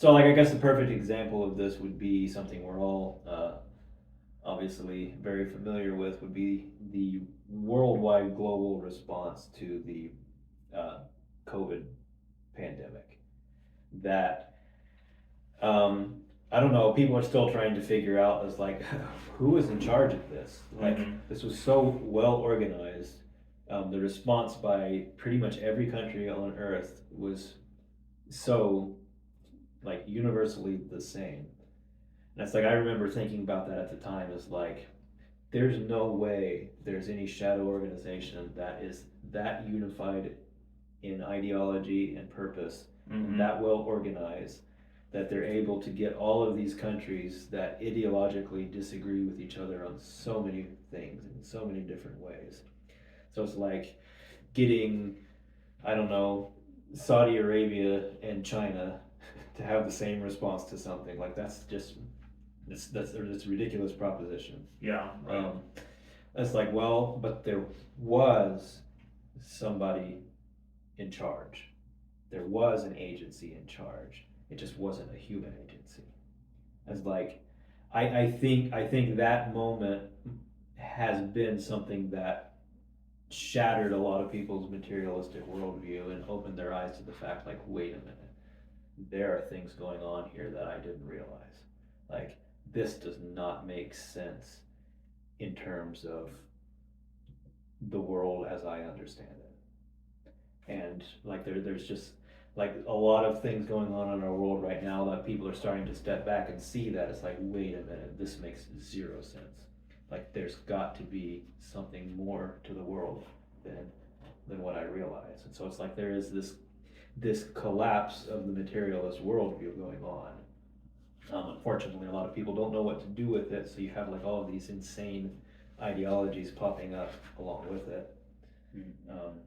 So, like, I guess the perfect example of this would be something we're all obviously very familiar with, would be the worldwide global response to the uh, COVID pandemic. That um, I don't know, people are still trying to figure out as like who was in charge of this. Like Mm-hmm. this was so well organized. The response by pretty much every country on Earth was so like universally the same. And it's like I remember thinking about that at the time as like there's no way there's any shadow organization that is that unified in ideology and purpose and Mm-hmm. that well organized that they're able to get all of these countries that ideologically disagree with each other on so many things in so many different ways. So it's like getting, I don't know, Saudi Arabia and China to have the same response to something like that's just that's a ridiculous proposition. Yeah. Right. Um, it's like, well, but there was somebody in charge. There was an agency in charge. It just wasn't a human agency. As like, I think that moment has been something that shattered a lot of people's materialistic worldview and opened their eyes to the fact, like, wait a minute, there are things going on here that I didn't realize. Like, this does not make sense in terms of the world as I understand it. And like there's just like a lot of things going on in our world right now that people are starting to step back and see that it's like, wait a minute, this makes zero sense. Like there's got to be something more to the world than what I realize. And so it's like there is this collapse of the materialist worldview going on. Unfortunately, a lot of people don't know what to do with it, so you have like all of these insane ideologies popping up along with it. Um,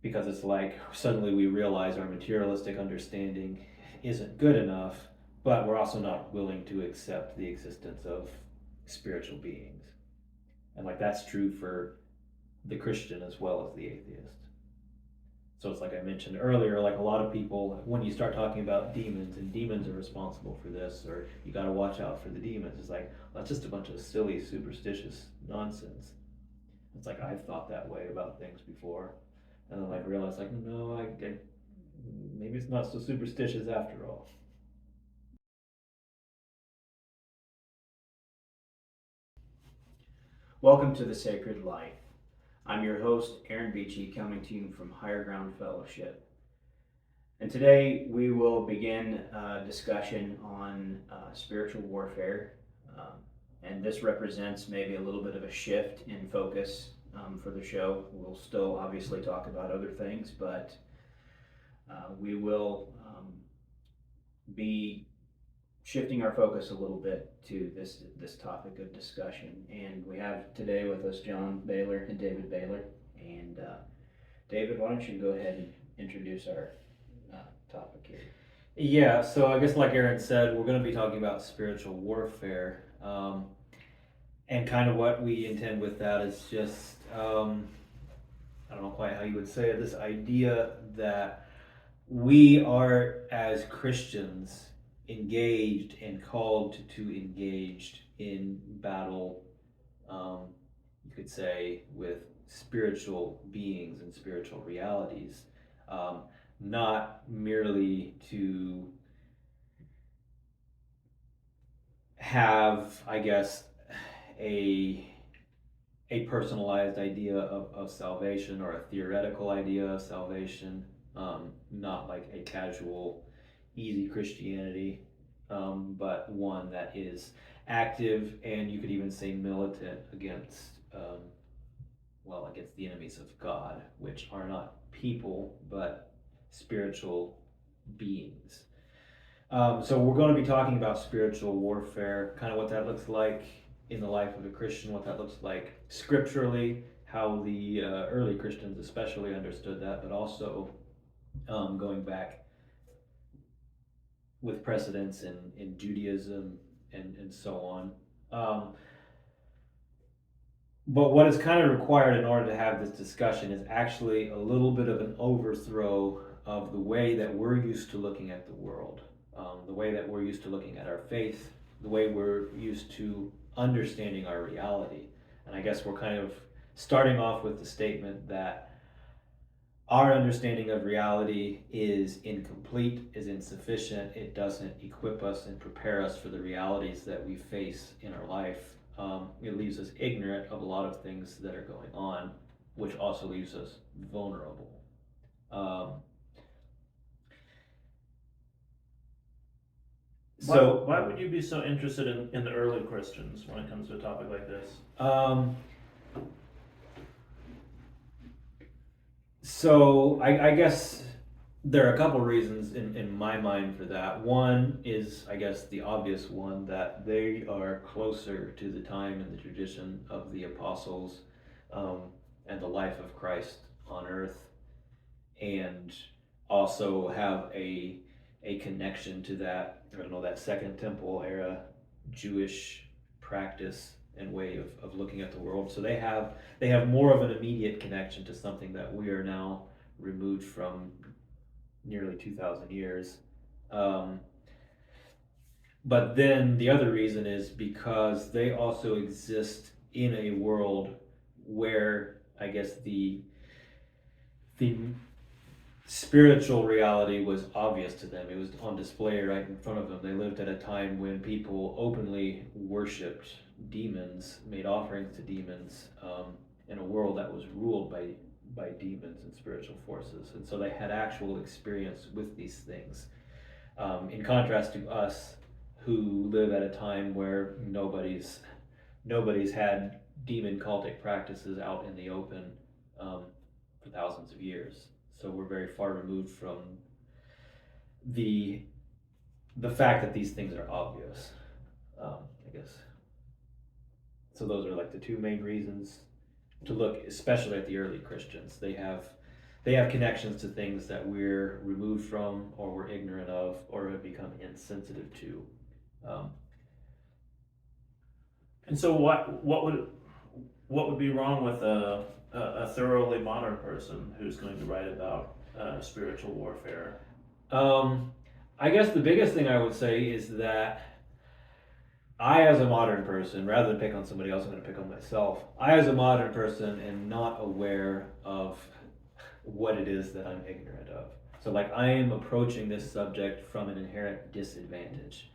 because it's like suddenly we realize our materialistic understanding isn't good enough, but we're also not willing to accept the existence of spiritual beings. And like that's true for the Christian as well as the atheist. So it's like I mentioned earlier, like a lot of people, when you start talking about demons and demons are responsible for this, or you got to watch out for the demons, it's like, well, that's just a bunch of silly, superstitious nonsense. It's like I've thought that way about things before. And then like realized like, no, maybe it's not so superstitious after all. Welcome to the Sacred Life. I'm your host, Aaron Beachy, coming to you from Higher Ground Fellowship. And today we will begin a discussion on spiritual warfare. Um, and this represents maybe a little bit of a shift in focus for the show. We'll still obviously talk about other things, but we will be shifting our focus a little bit to this topic of discussion. And we have today with us John Baylor and David Baylor. And David, why don't you go ahead and introduce our topic here? Yeah, so I guess like Aaron said, we're going to be talking about spiritual warfare. And kind of what we intend with that is just, I don't know quite how you would say it, this idea that we are, as Christians, engaged and called to engage in battle, um, you could say, with spiritual beings and spiritual realities, um, not merely to have, I guess, a a personalized idea of salvation or a theoretical idea of salvation, not like a casual, easy Christianity, but one that is active and you could even say militant against, well, against the enemies of God, which are not people but spiritual beings. So we're going to be talking about spiritual warfare, kind of what that looks like in the life of a Christian, what that looks like scripturally, how the early Christians especially understood that, but also going back with precedents in Judaism and so on. Um, but what is kind of required in order to have this discussion is actually a little bit of an overthrow of the way that we're used to looking at the world, the way that we're used to looking at our faith, the way we're used to understanding our reality. And I guess we're kind of starting off with the statement that our understanding of reality is incomplete, is insufficient. It doesn't equip us and prepare us for the realities that we face in our life. It leaves us ignorant of a lot of things that are going on, which also leaves us vulnerable. Why would you be so interested in the early Christians when it comes to a topic like this? So I guess there are a couple reasons in my mind for that. One is, I guess, the obvious one, that they are closer to the time and the tradition of the apostles, and the life of Christ on earth, and also have a connection to that, I don't know, that Second Temple era Jewish practice and way of looking at the world. So they have more of an immediate connection to something that we are now removed from nearly 2,000 years. But then the other reason is because they also exist in a world where, I guess, the spiritual reality was obvious to them. It was on display right in front of them. They lived at a time when people openly worshipped demons, made offerings to demons, in a world that was ruled by demons and spiritual forces. And so they had actual experience with these things. In contrast to us, who live at a time where nobody's had demon cultic practices out in the open, for thousands of years. So we're very far removed from the fact that these things are obvious, I guess. So those are like the two main reasons to look, especially at the early Christians. They have connections to things that we're removed from, or we're ignorant of, or have become insensitive to. And so what would be wrong with a thoroughly modern person who's going to write about spiritual warfare? I guess the biggest thing I would say is that I, as a modern person, rather than pick on somebody else, I'm going to pick on myself. I, as a modern person, am not aware of what it is that I'm ignorant of. So, like, I am approaching this subject from an inherent disadvantage.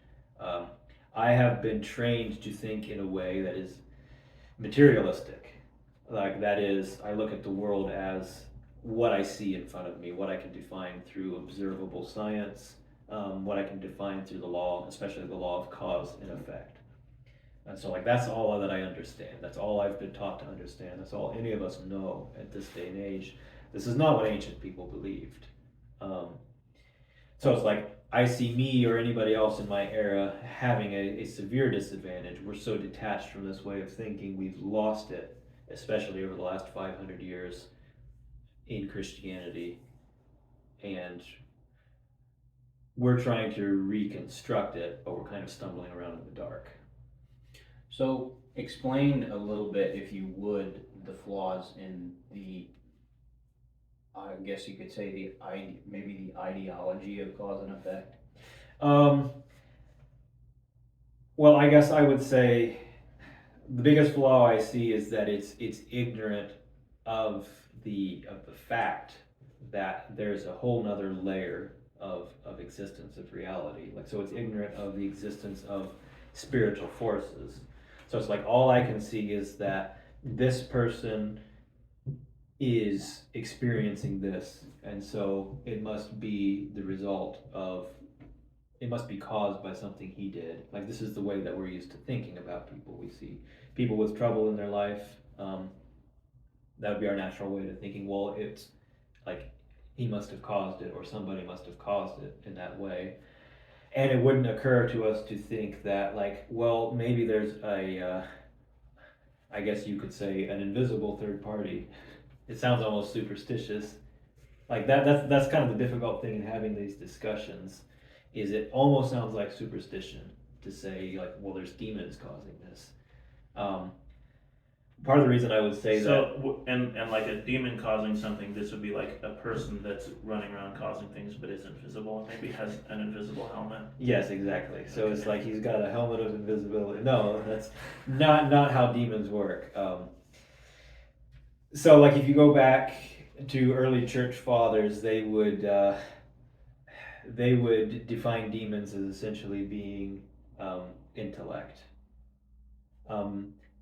I have been trained to think in a way that is materialistic. Like, that is, I look at the world as what I see in front of me, what I can define through observable science, what I can define through the law, especially the law of cause and effect. And so, like, that's all that I understand. That's all I've been taught to understand. That's all any of us know at this day and age. This is not what ancient people believed. So it's like, I see me or anybody else in my era having a severe disadvantage. We're so detached from this way of thinking, we've lost it, especially over the last 500 years in Christianity. And we're trying to reconstruct it, but we're kind of stumbling around in the dark. So explain a little bit, if you would, the flaws in the, I guess you could say maybe the ideology of cause and effect. Well, I guess I would say the biggest flaw I see is that it's ignorant of the fact that there's a whole nother layer of existence, of reality. Like, so it's ignorant of the existence of spiritual forces. So it's like, all I can see is that this person is experiencing this, and so it must be the result of, it must be caused by something he did. Like, this is the way that we're used to thinking about people. We see people with trouble in their life. That would be our natural way to thinking, well, it's like he must have caused it, or somebody must have caused it in that way. And it wouldn't occur to us to think that, like, well, maybe there's I guess you could say, an invisible third party. It sounds almost superstitious. Like, that's kind of the difficult thing in having these discussions, is it almost sounds like superstition to say, like, well, there's demons causing this. part of the reason I would say that. So, and like a demon causing something, this would be like a person that's running around causing things but is invisible and maybe has an invisible helmet. Yes, exactly. So it's like he's got a helmet of invisibility. No, that's not how demons work. So like if you go back to early church fathers, they would define demons as essentially being intellect.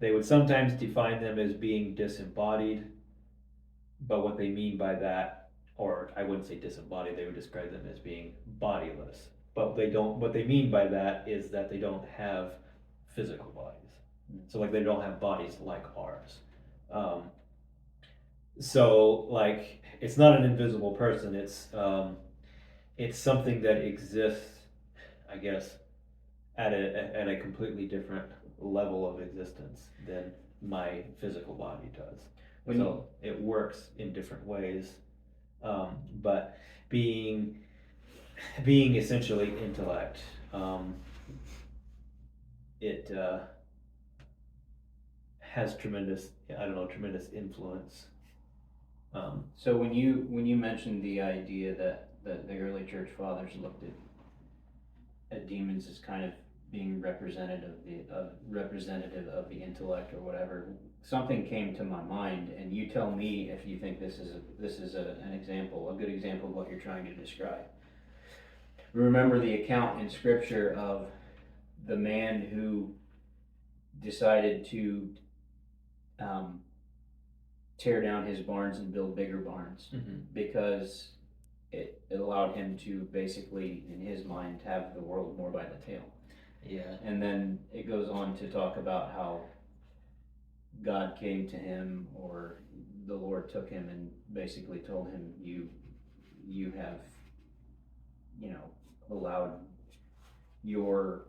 They would sometimes define them as being disembodied, but what they mean by that, or I wouldn't say disembodied, they would describe them as being bodiless. But they don't. What they mean by that is that they don't have physical bodies. So like they don't have bodies like ours. So like it's not an invisible person. It's something that exists, I guess, at a completely different level of existence than my physical body does. So it works in different ways, but being essentially intellect, it has tremendous influence. So when you mentioned the idea that the early church fathers looked at demons as kind of being representative of the intellect or whatever, something came to my mind, and you tell me if you think this is an example, a good example of what you're trying to describe. Remember the account in Scripture of the man who decided to tear down his barns and build bigger barns because it allowed him to basically, in his mind, have the world more by the tail. Yeah. And then it goes on to talk about how God came to him, or the Lord took him and basically told him, you have, allowed your,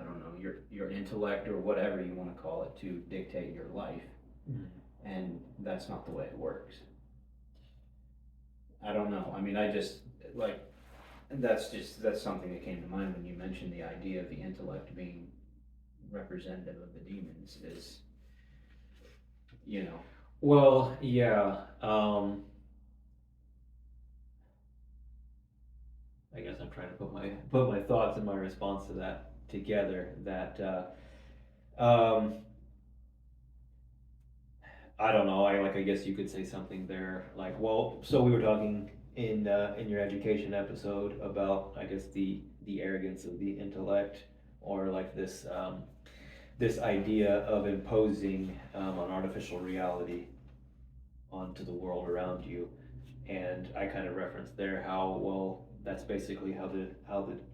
I don't know, your intellect or whatever you want to call it to dictate your life. And that's not the way it works. I don't know. I mean, I just, like, that's something that came to mind when you mentioned the idea of the intellect being representative of the demons is, Well, yeah. I guess I'm trying to put my thoughts and my response to that together. That I don't know. I guess you could say something there. Like, well, so we were talking in your education episode about, I guess, the arrogance of the intellect, or like this this idea of imposing an artificial reality onto the world around you. And I kind of referenced there how, well, that's basically how the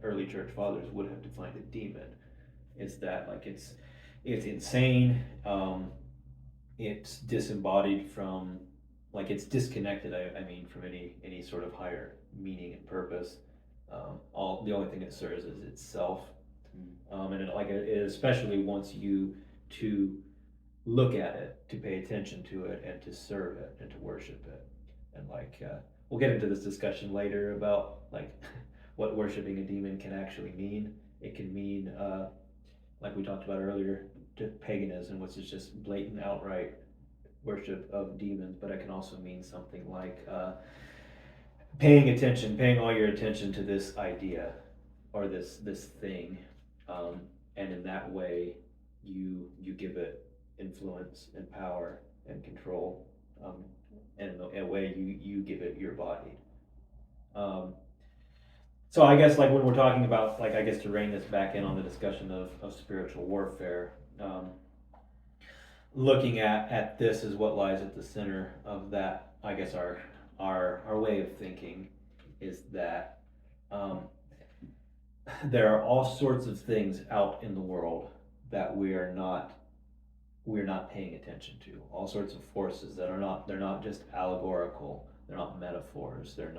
early church fathers would have defined a demon. Is that like it's insane, it's disembodied from, like it's disconnected, I mean, from any sort of higher meaning and purpose. All the only thing it serves is itself. And it especially wants you to look at it, to pay attention to it, and to serve it, and to worship it. And we'll get into this discussion later about like what worshiping a demon can actually mean. It can mean, like we talked about earlier, to paganism, which is just blatant, outright worship of demons. But it can also mean something like paying all your attention to this idea or this thing, and in that way, you give it influence and power and control, and in a way you give it your body. So I guess like when we're talking about, like, I guess to rein this back in on the discussion of spiritual warfare, looking at this is what lies at the center of that. I guess our way of thinking is that there are all sorts of things out in the world that we're not paying attention to. All sorts of forces that they're not just allegorical. They're not metaphors. They're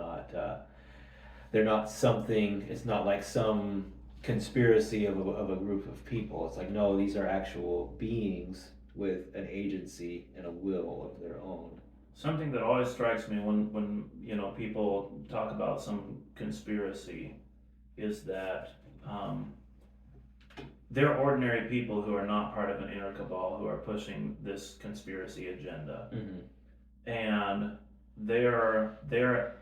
not something. It's not like some conspiracy of a group of people. It's like, no, these are actual beings with an agency and a will of their own. Something that always strikes me when people talk about some conspiracy is that they're ordinary people who are not part of an inner cabal who are pushing this conspiracy agenda, and they're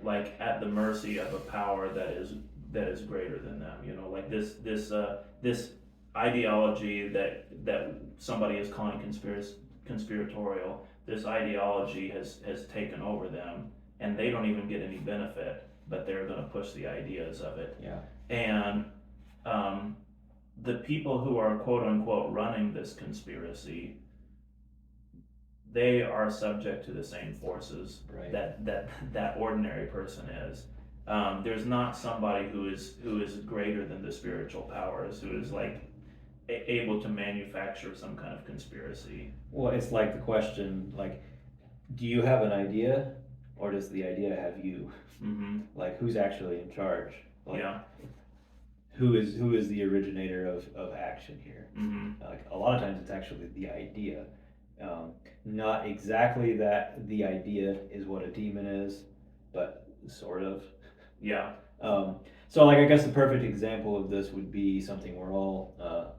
like at the mercy of a power that is greater than them. You know, like this ideology that somebody is calling conspiratorial. This ideology has taken over them, and they don't even get any benefit, but they're going to push the ideas of it. Yeah. And the people who are quote unquote running this conspiracy, they are subject to the same forces Right. that ordinary person is. There's not somebody who is greater than the spiritual powers, who is like able to manufacture some kind of conspiracy. Well, it's like the question, like, do you have an idea, or does the idea have you? Mm-hmm. Like, who's actually in charge? Like, Yeah. Who is the originator of action here? Mm-hmm. Like, a lot of times it's actually the idea. Not exactly that the idea is what a demon is, but sort of. Yeah. So like, I guess the perfect example of this would be something we're all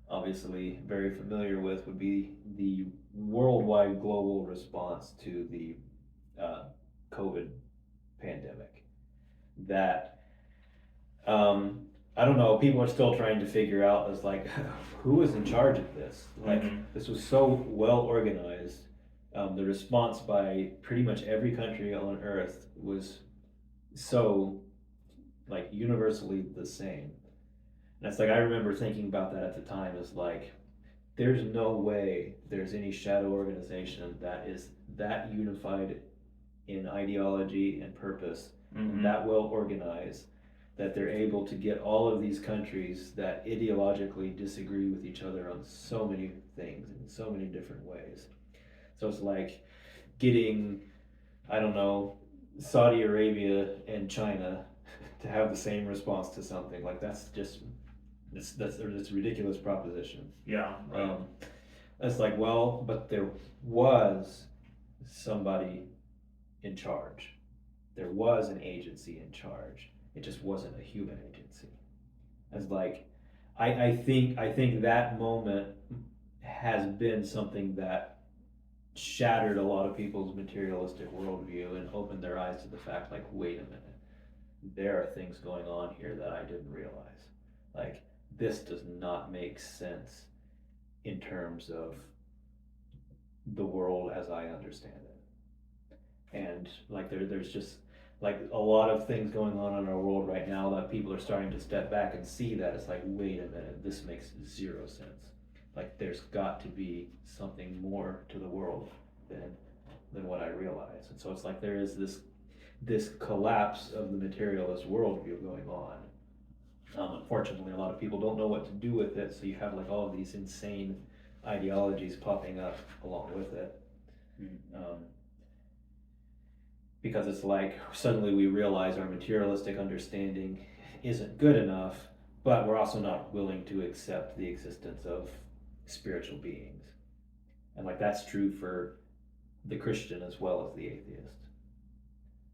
obviously very familiar with, would be the worldwide global response to the COVID pandemic. That I don't know, people are still trying to figure out, as like, who was in charge of this? Like, this was so well organized. The response by pretty much every country on earth was so like universally the same. And it's like, I remember thinking about that at the time, as like, there's no way there's any shadow organization that is that unified in ideology and purpose, Mm-hmm. and that well organized, that they're able to get all of these countries that ideologically disagree with each other on so many things in so many different ways. So it's like getting, I don't know, Saudi Arabia and China to have the same response to something. Like, that's just, that's a ridiculous proposition. Yeah. Right. It's like, well, but there was somebody in charge. There was an agency in charge. It just wasn't a human agency. As like, I think that moment has been something that shattered a lot of people's materialistic worldview and opened their eyes to the fact, like, wait a minute, there are things going on here that I didn't realize. Like, this does not make sense in terms of the world as I understand it. And like, there's just like a lot of things going on in our world right now that people are starting to step back and see that it's like, wait a minute, this makes zero sense. Like, there's got to be something more to the world than what I realize. And so it's like, there is this collapse of the materialist worldview going on. Unfortunately, a lot of people don't know what to do with it, so you have like all of these insane ideologies popping up along with it. Because it's like, suddenly we realize our materialistic understanding isn't good enough, but we're also not willing to accept the existence of spiritual beings. And like, that's true for the Christian as well as the atheist.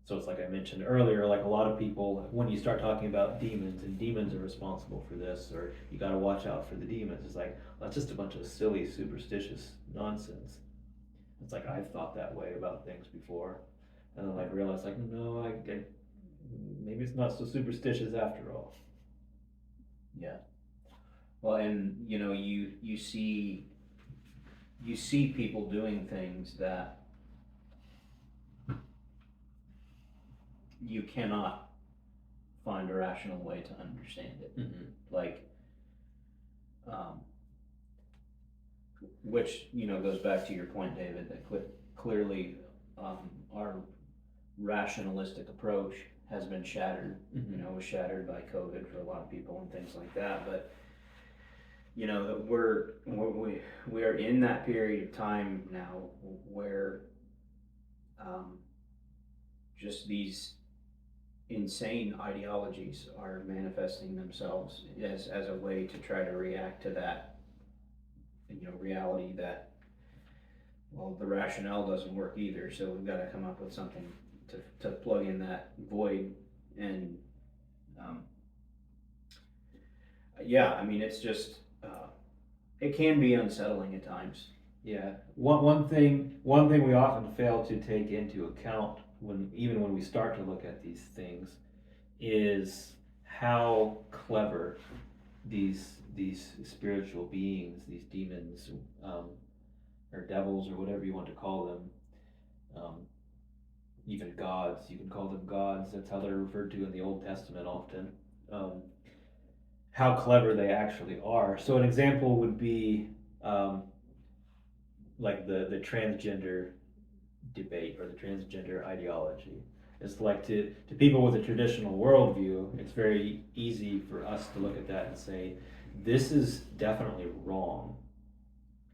So it's like I mentioned earlier, like, a lot of people, when you start talking about demons, and demons are responsible for this, or you got to watch out for the demons, it's like, well, that's just a bunch of silly, superstitious nonsense. It's like, I've thought that way about things before, and then like realized, like, no, maybe it's not so superstitious after all. Yeah. Well, and you know, you see people doing things that you cannot find a rational way to understand it. Mm-hmm. Like, which, you know, goes back to your point, David, that clearly our rationalistic approach has been shattered. Mm-hmm. You know, was shattered by COVID for a lot of people and things like that. But you know, that we are in that period of time now where just these insane ideologies are manifesting themselves as a way to try to react to that, you know, reality that, well, the rationale doesn't work either, so we've got to come up with something to plug in that void. And yeah, I mean, it's just it can be unsettling at times. Yeah. One thing we often fail to take into account even when we start to look at these things is how clever these spiritual beings, these demons, or devils, or whatever you want to call them, even gods. You can call them gods. That's how they're referred to in the Old Testament often. How clever they actually are. So an example would be like the transgender debate or the transgender ideology. It's like to people with a traditional worldview, it's very easy for us to look at that and say, this is definitely wrong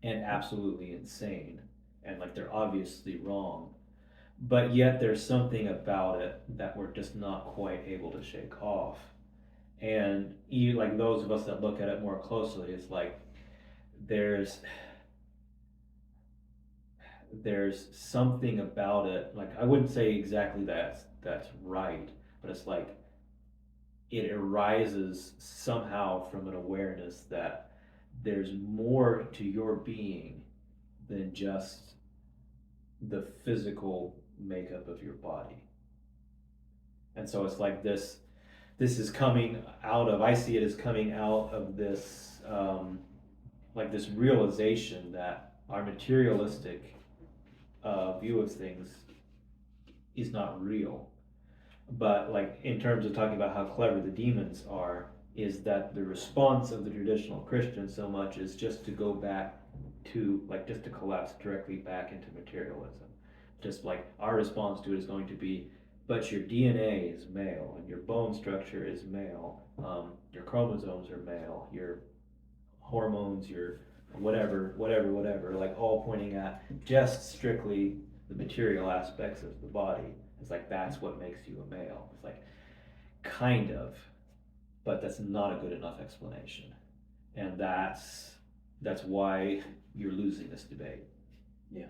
and absolutely insane. And like they're obviously wrong. But yet there's something about it that we're just not quite able to shake off. And like those of us that look at it more closely, it's like there's something about it. Like I wouldn't say exactly that's right, but it's like it arises somehow from an awareness that there's more to your being than just the physical makeup of your body. And so it's like this is coming out of, I see it as coming out of this like this realization that our materialistic view of things is not real. But like in terms of talking about how clever the demons are, is that the response of the traditional Christian so much is just to go back to like just to collapse directly back into materialism. Just like our response to it is going to be, but your DNA is male and your bone structure is male, your chromosomes are male, your hormones, your whatever, like all pointing at just strictly the material aspects of the body. It's like that's what makes you a male. It's like kind of, but that's not a good enough explanation, and that's why you're losing this debate. Yeah.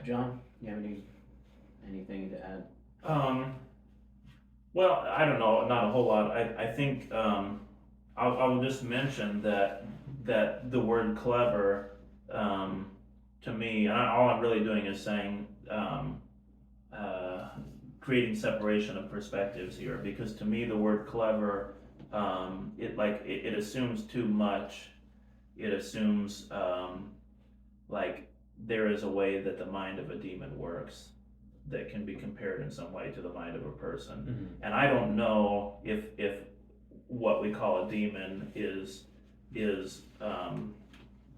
John, you have anything to add? Well, I don't know, not a whole lot. I think I'll just mention that the word clever, to me, all I'm really doing is saying creating separation of perspectives here, because to me the word clever, it assumes too much. It assumes like there is a way that the mind of a demon works that can be compared in some way to the mind of a person. Mm-hmm. And I don't know if what we call a demon is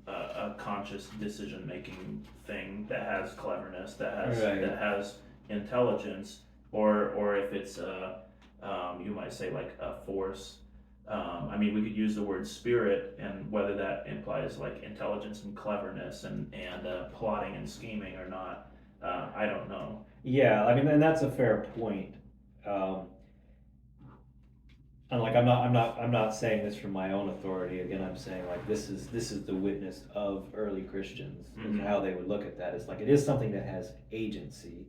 a conscious decision making thing that has cleverness, that has intelligence, or if it's you might say like a force. I mean, we could use the word spirit, and whether that implies like intelligence and cleverness and plotting and scheming or not, I don't know. Yeah, I mean, and that's a fair point. And like I'm not saying this from my own authority. Again, I'm saying like this is the witness of early Christians, Mm-hmm. how they would look at that. It's like it is something that has agency.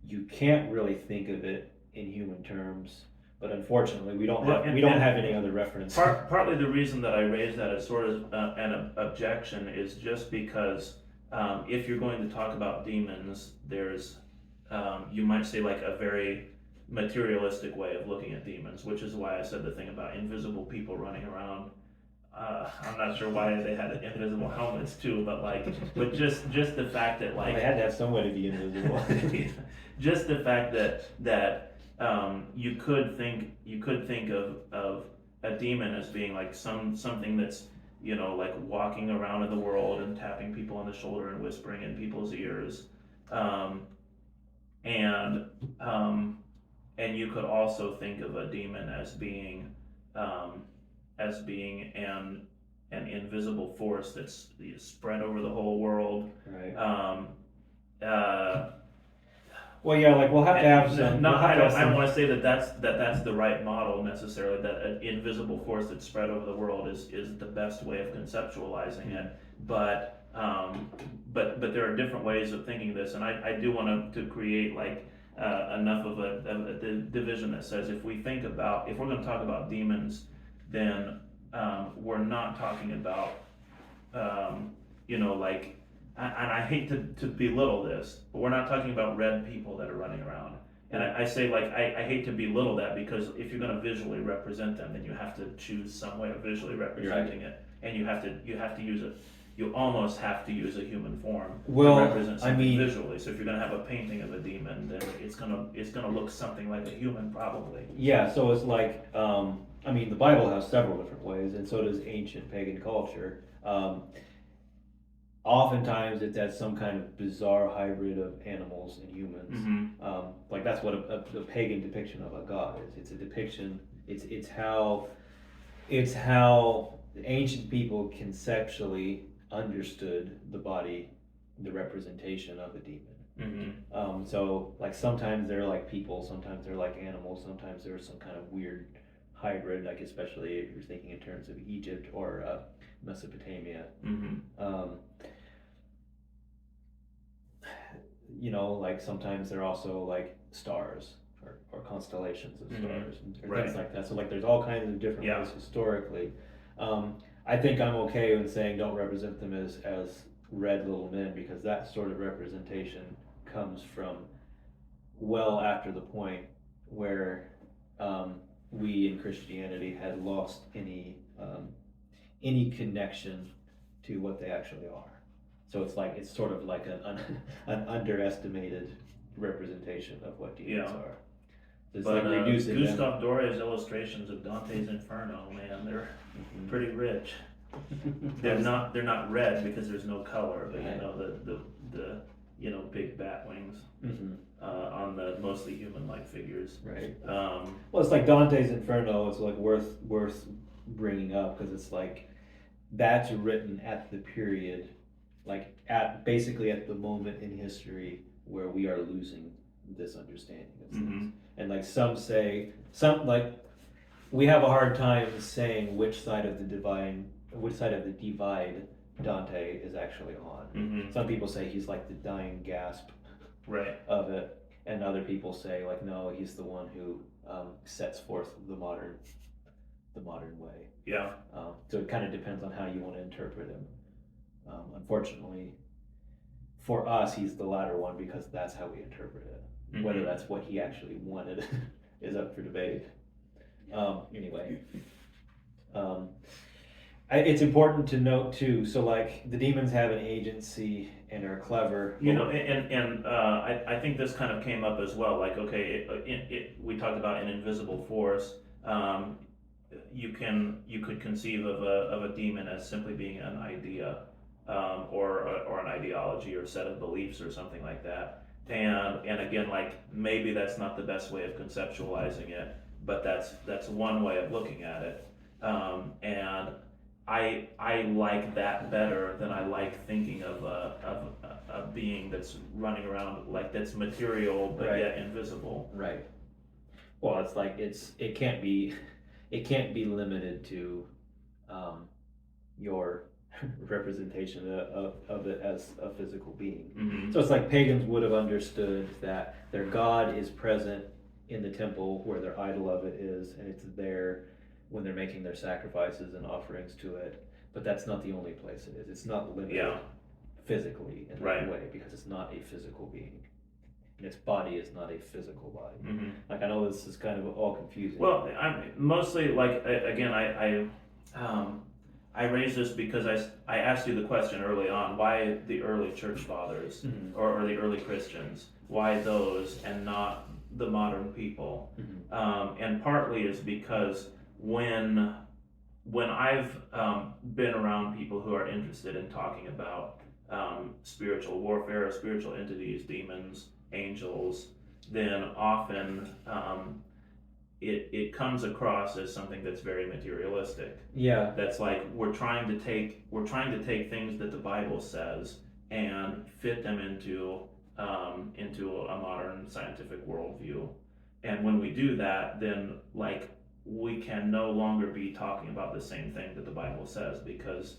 You can't really think of it in human terms, but unfortunately we don't have any other reference. Partly the reason that I raise that as sort of an objection is just because if you're going to talk about demons, there's you might say like a very materialistic way of looking at demons, which is why I said the thing about invisible people running around. I'm not sure why they had invisible helmets too, but just the fact that like they had to have some way to be invisible. just the fact that you could think of a demon as being like something that's, you know, like walking around in the world and tapping people on the shoulder and whispering in people's ears, and you could also think of a demon as being an invisible force that's spread over the whole world. Right. Well, yeah, like we'll have to have some. I don't want to say that's the right model necessarily. That an invisible force that's spread over the world is the best way of conceptualizing it. But there are different ways of thinking this, and I do want to create like enough of a division that says if we're going to talk about demons, then we're not talking about, like, and I hate to belittle this, but we're not talking about red people that are running around. And I say, like, I hate to belittle that, because if you're going to visually represent them, then you have to choose some way of visually representing it, and you have to use it. You almost have to use a human form to represent something visually. So if you're going to have a painting of a demon, then it's gonna look something like a human, probably. Yeah, so it's like, the Bible has several different ways, and so does ancient pagan culture. Oftentimes it's as some kind of bizarre hybrid of animals and humans. Mm-hmm. Like that's what a pagan depiction of a god is. It's a depiction. It's how the ancient people conceptually understood the body, the representation of a demon. Mm-hmm. So like sometimes they're like people, sometimes they're like animals, sometimes there's some kind of weird hybrid, like especially if you're thinking in terms of Egypt or Mesopotamia. Mm-hmm. Like sometimes they're also like stars or constellations of stars or things like that. So like there's all kinds of different ways historically. I think I'm okay in saying don't represent them as red little men, because that sort of representation comes from well after the point where we in Christianity had lost any connection to what they actually are. So it's sort of like an underestimated representation of what demons are. It's but like reducing Gustave Doré's illustrations of Dante's Inferno, man, they're pretty rich. They're not red because there's no color, but the big bat wings on the mostly human-like figures. Right. Well, it's like Dante's Inferno is like worth bringing up, because it's like that's written at the period, like basically at the moment in history where we are losing this understanding of things. And like some we have a hard time saying which side of the divide Dante is actually on. Some people say he's like the dying gasp of it, and other people say like no, he's the one who sets forth the modern way. Yeah. So it kind of depends on how you want to interpret him. Unfortunately, for us, he's the latter one, because that's how we interpret it. Whether that's what he actually wanted is up for debate. Anyway, it's important to note too. So, like, the demons have an agency and are clever. I think this kind of came up as well. Like, okay, we talked about an invisible force. You could conceive of a demon as simply being an idea, or an ideology or a set of beliefs or something like that. And again, like, maybe that's not the best way of conceptualizing it, but that's one way of looking at it. And I like that better than I like thinking of a being that's running around, like, that's material but yet invisible. Right. Well, it's like it can't be limited to your representation of it as a physical being. So it's like pagans would have understood that their god is present in the temple where their idol of it is, and it's there when they're making their sacrifices and offerings to it. But that's not the only place it is. It's not limited physically in that way, because it's not a physical being. And its body is not a physical body. Like, I know this is kind of all confusing. Well, I'm mostly, like, again, I raised this because I asked you the question early on, why the early church fathers or the early Christians, why those and not the modern people? And partly is because when I've been around people who are interested in talking about spiritual warfare, spiritual entities, demons, angels, then often it comes across as something that's very materialistic. Yeah. That's like we're trying to take things that the Bible says and fit them into a modern scientific worldview. And when we do that, then, like, we can no longer be talking about the same thing that the Bible says, because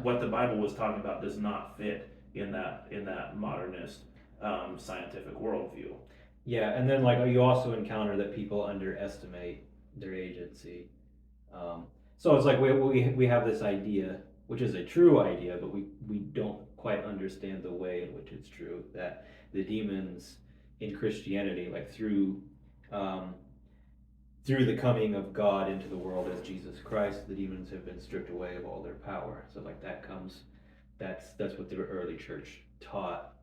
what the Bible was talking about does not fit in that modernist scientific worldview. Yeah, and then like you also encounter that people underestimate their agency. So it's like we have this idea, which is a true idea, but we don't quite understand the way in which it's true, that the demons in Christianity, like um, through the coming of God into the world as Jesus Christ, the demons have been stripped away of all their power. So like that's what the early church taught.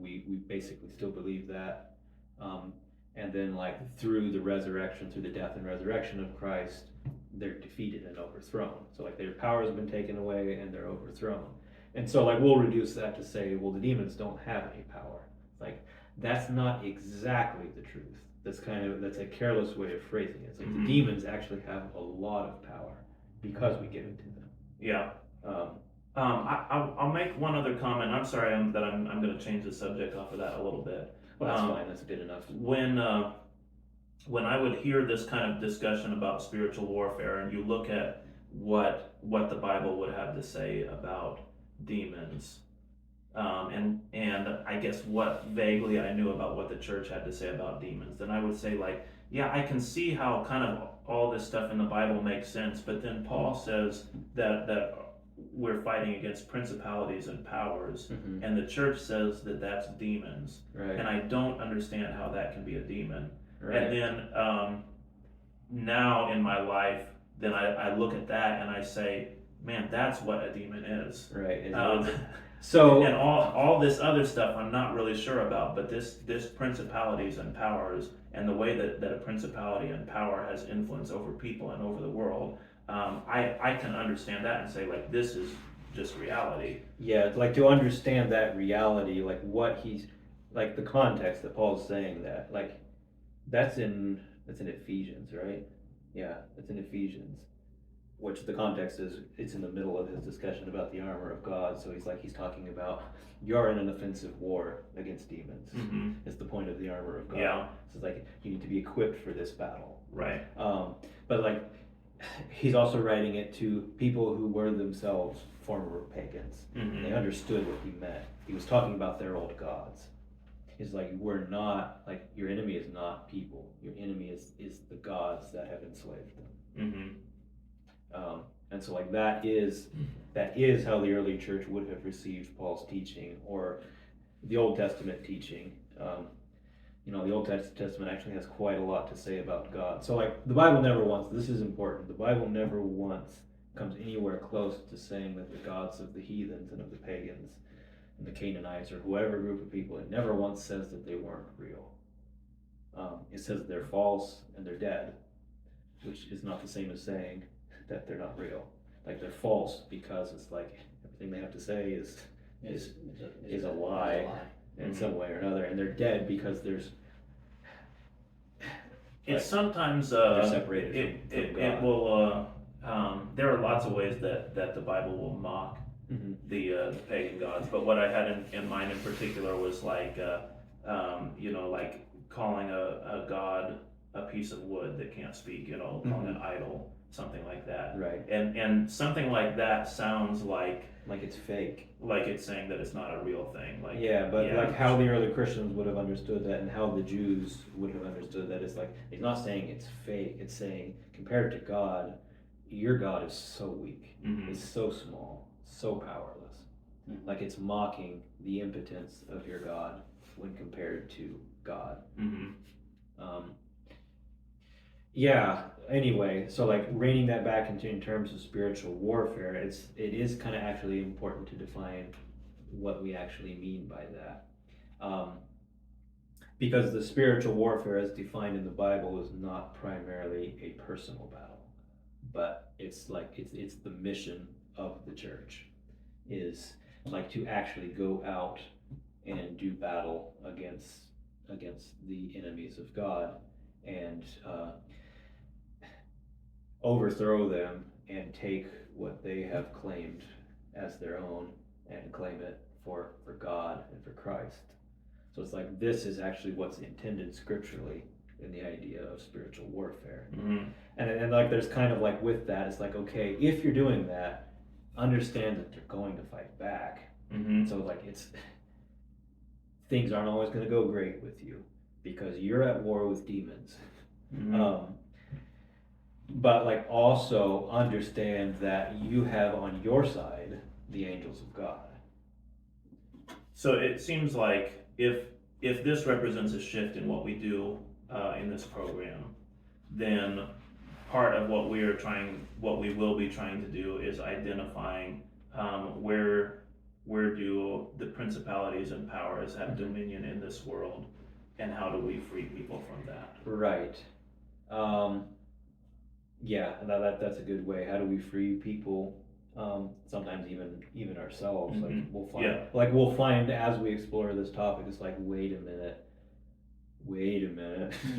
We basically still believe that. Um, and then like through the resurrection, through the death and resurrection of Christ, they're defeated and overthrown. So like their power has been taken away and they're overthrown. And so like we'll reduce that to say, well, the demons don't have any power. Like that's not exactly the truth. That's a careless way of phrasing it. It's like the demons actually have a lot of power because we give it to them. Yeah. I'll make one other comment. I'm sorry I'm going to change the subject off of that a little bit. Well, that's fine. That's good enough. When I would hear this kind of discussion about spiritual warfare, and you look at what the Bible would have to say about demons, and I guess what vaguely I knew about what the church had to say about demons, then I would say like, yeah, I can see how kind of all this stuff in the Bible makes sense, but then Paul says that we're fighting against principalities and powers, and the church says that that's demons, right. And I don't understand how that can be a demon. Right. And then now in my life, then I look at that and I say, man, that's what a demon is. Right. So and all this other stuff I'm not really sure about, but this principalities and powers and the way that a principality and power has influence over people and over the world, I can understand that and say like this is just reality. Yeah, like to understand that reality, like what he's like the context that Paul's saying that, like that's in Ephesians, right? Yeah, it's in Ephesians. Which the context is, it's in the middle of his discussion about the armor of God. So he's talking about you're in an offensive war against demons. It's the point of the armor of God. Yeah. So it's like you need to be equipped for this battle. Right. But like he's also writing it to people who were themselves former pagans. They understood what he meant. He was talking about their old gods. He's like, we're not like your enemy is not people. Your enemy is the gods that have enslaved them. And so like that is how the early church would have received Paul's teaching or the Old Testament teaching. The Old Testament actually has quite a lot to say about God. So like the Bible never once, this is important, the Bible never once comes anywhere close to saying that the gods of the heathens and of the pagans and the Canaanites or whoever group of people, it never once says that they weren't real. It says they're false and they're dead, which is not the same as saying that they're not real. Like they're false because it's like everything they have to say is a lie in some way or another, and they're dead because it's sometimes they're separated from God. It will there are lots of ways that the Bible will mock the pagan gods, but what I had in mind in particular was like like calling a god a piece of wood that can't speak, calling an idol, something like that. Right. And something like that sounds like it's fake. Like it's saying that it's not a real thing. Like how the early Christians would have understood that and how the Jews would have understood that, it's like it's not saying it's fake, it's saying compared to God, your God is so weak. It's so small, so powerless. Like it's mocking the impotence of your God when compared to God. Anyway, so like reining that back in terms of spiritual warfare, it is kind of actually important to define what we actually mean by that. Because the spiritual warfare as defined in the Bible is not primarily a personal battle, but it's the mission of the church is like to actually go out and do battle against the enemies of God and overthrow them and take what they have claimed as their own and claim it for God and for Christ. So it's like this is actually what's intended scripturally in the idea of spiritual warfare. And like there's kind of like with that, it's like, okay, if you're doing that, understand that they're going to fight back. So like things aren't always going to go great with you because you're at war with demons. But like also understand that you have on your side the angels of God. So it seems like if this represents a shift in what we do in this program, then part of what we will be trying to do is identifying where do the principalities and powers have dominion in this world, and how do we free people from that? Right. Yeah, that's a good way. How do we free people? Sometimes even ourselves. Like we'll find as we explore this topic, it's like, wait a minute.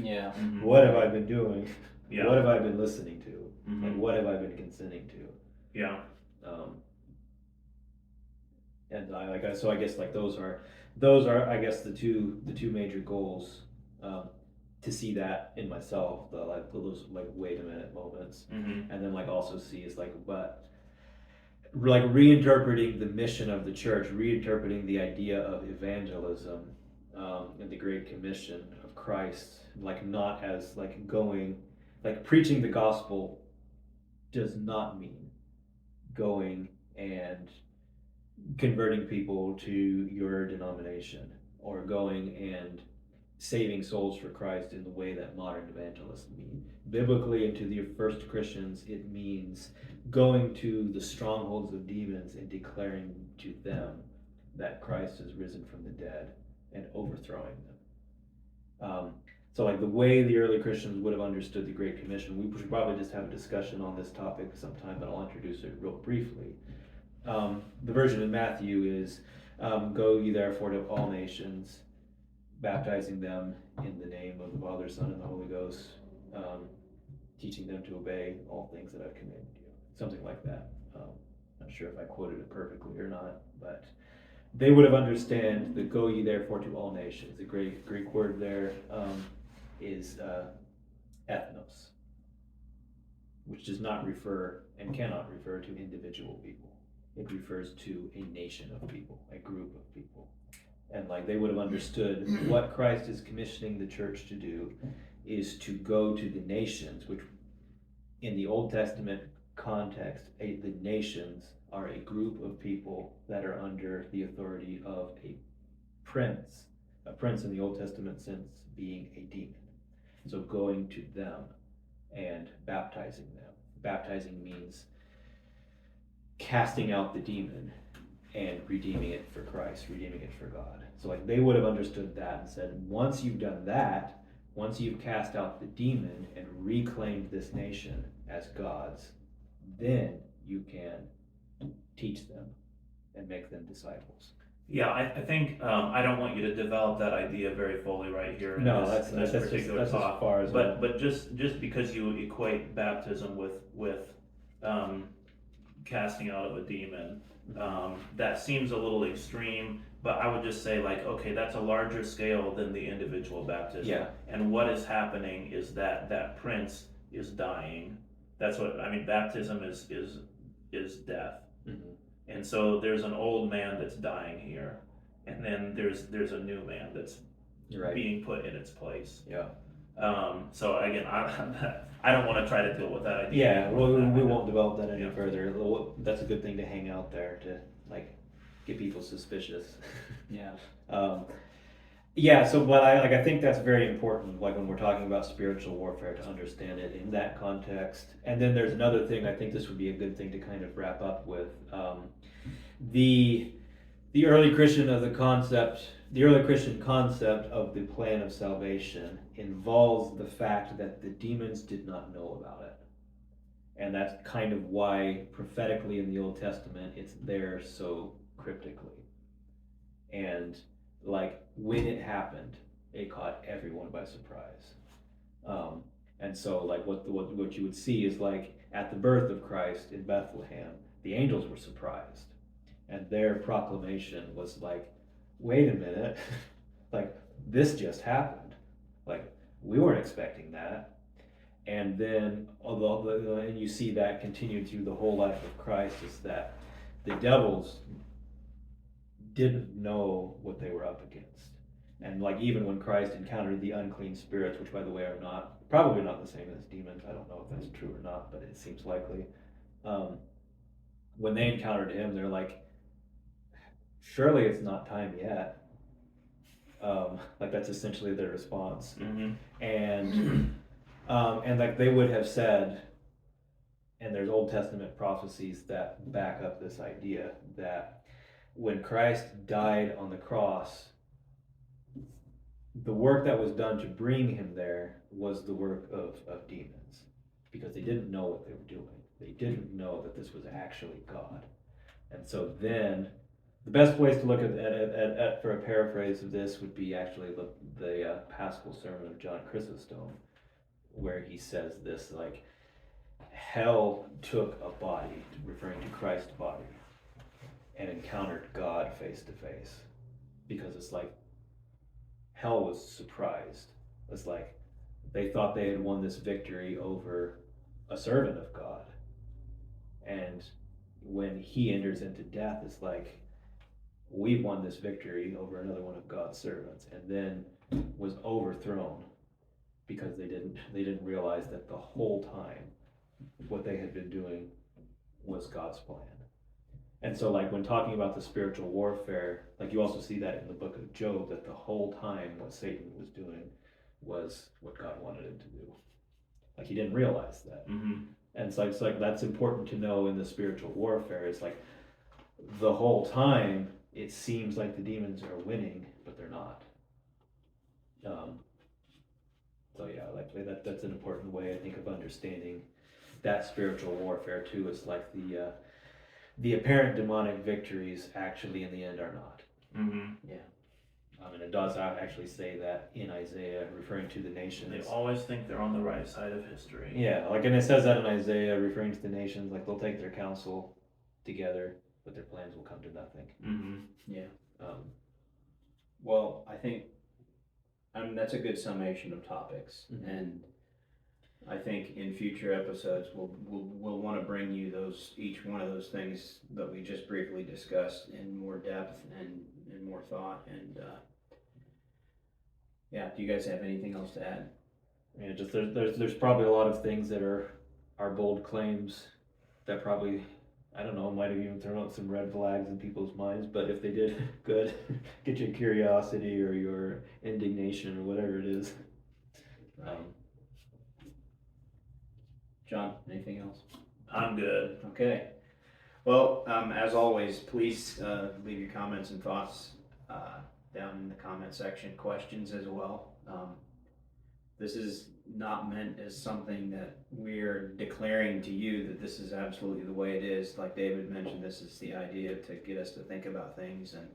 Yeah. What have I been doing? Yeah. What have I been listening to? Like, what have I been consenting to? Yeah. And so I guess like those are I guess the two major goals, to see that in myself, those like wait a minute moments, and then like also see is like like reinterpreting the mission of the church, reinterpreting the idea of evangelism, and the Great Commission of Christ, like not as like going, like preaching the gospel does not mean going and converting people to your denomination or going and saving souls for Christ in the way that modern evangelists mean. Biblically, and to the first Christians, it means going to the strongholds of demons and declaring to them that Christ has risen from the dead and overthrowing them. So like the way the early Christians would have understood the Great Commission, we should probably just have a discussion on this topic sometime, but I'll introduce it real briefly. The version in Matthew is, go ye therefore to all nations, baptizing them in the name of the Father, Son, and the Holy Ghost, teaching them to obey all things that I've commanded you. Something like that. Not sure if I quoted it perfectly or not, but they would have understood the go ye therefore to all nations. The Greek word there is ethnos, which does not refer and cannot refer to individual people. It refers to a nation of people, a group of people. And like they would have understood what Christ is commissioning the church to do is to go to the nations, which in the Old Testament context, the nations are a group of people that are under the authority of a prince in the Old Testament sense being a demon. So going to them and baptizing them. Baptizing means casting out the demon and redeeming it for Christ, redeeming it for God. So like they would have understood that and said, once you've done that, once you've cast out the demon and reclaimed this nation as God's, then you can teach them and make them disciples. Yeah, I think I don't want you to develop that idea very fully right here in this particular talk. As far as but just because you equate baptism with casting out of a demon, that seems a little extreme. But I would just say like, okay, that's a larger scale than the individual baptism. Yeah. And what is happening is that prince is dying. That's what I mean. Baptism is death. Mm-hmm. And so there's an old man that's dying here, and then there's a new man that's being put in its place. Yeah. So again, I don't want to try to deal with that idea. Yeah, well, we won't develop that any further. That's a good thing to hang out there to like get people suspicious. Yeah. Yeah. So, but I think that's very important. Like when we're talking about spiritual warfare, to understand it in that context. And then there's another thing. I think this would be a good thing to kind of wrap up with. The early Christian concept of the plan of salvation involves the fact that the demons did not know about it. And that's kind of why prophetically in the Old Testament it's there so cryptically. And like when it happened, it caught everyone by surprise. And so like what you would see is like at the birth of Christ in Bethlehem, the angels were surprised. And their proclamation was like, wait a minute, like this just happened. Like we weren't expecting that. And then, and you see that continued through the whole life of Christ, is that the devils didn't know what they were up against. And like even when Christ encountered the unclean spirits, which by the way are probably not the same as demons. I don't know if that's true or not, but it seems likely. When they encountered him, they're like, surely it's not time yet. Like that's essentially their response. And like they would have said, and there's Old Testament prophecies that back up this idea that when Christ died on the cross, the work that was done to bring him there was the work of demons, because they didn't know what they were doing. They didn't know that this was actually God. And so then the best place to look at for a paraphrase of this would be actually the Paschal sermon of John Chrysostom, where he says this, like, hell took a body, referring to Christ's body, and encountered God face to face. Because it's like hell was surprised. It's like they thought they had won this victory over a servant of God. And when he enters into death, it's like, we've won this victory over another one of God's servants, and then was overthrown because they didn't realize that the whole time what they had been doing was God's plan. And so like when talking about the spiritual warfare, like you also see that in the book of Job, that the whole time what Satan was doing was what God wanted him to do. Like he didn't realize that. And so it's like that's important to know in the spiritual warfare. It's like the whole time it seems like the demons are winning, but they're not. So yeah, like that's an important way I think of understanding that spiritual warfare too. Is like the apparent demonic victories actually in the end are not. Yeah. And it does actually say that in Isaiah, referring to the nations. They always think they're on the right side of history. Yeah, like, and it says that in Isaiah, referring to the nations, like they'll take their counsel together, but their plans will come to nothing. Yeah. Well, I think that's a good summation of topics, and I think in future episodes we'll want to bring you each one of those things that we just briefly discussed in more depth and more thought. And yeah, do you guys have anything else to add? Yeah, just there's probably a lot of things that are bold claims that probably, I don't know, might have even thrown out some red flags in people's minds, but if they did, good. Get your curiosity or your indignation or whatever it is. John, anything else? I'm good. Okay. Well, as always, please leave your comments and thoughts down in the comment section, questions as well. This is not meant as something that we're declaring to you that this is absolutely the way it is. Like David mentioned, this is the idea to get us to think about things and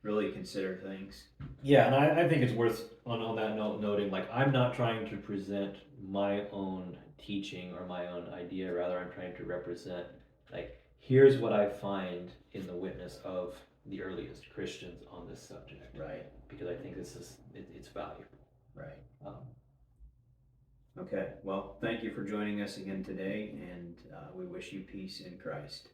really consider things. Yeah, and I think it's worth on that note noting, like, I'm not trying to present my own teaching or my own idea. Rather, I'm trying to represent, like, here's what I find in the witness of the earliest Christians on this subject. Right. Because I think it's valuable. Right. Okay. Well, thank you for joining us again today, and we wish you peace in Christ.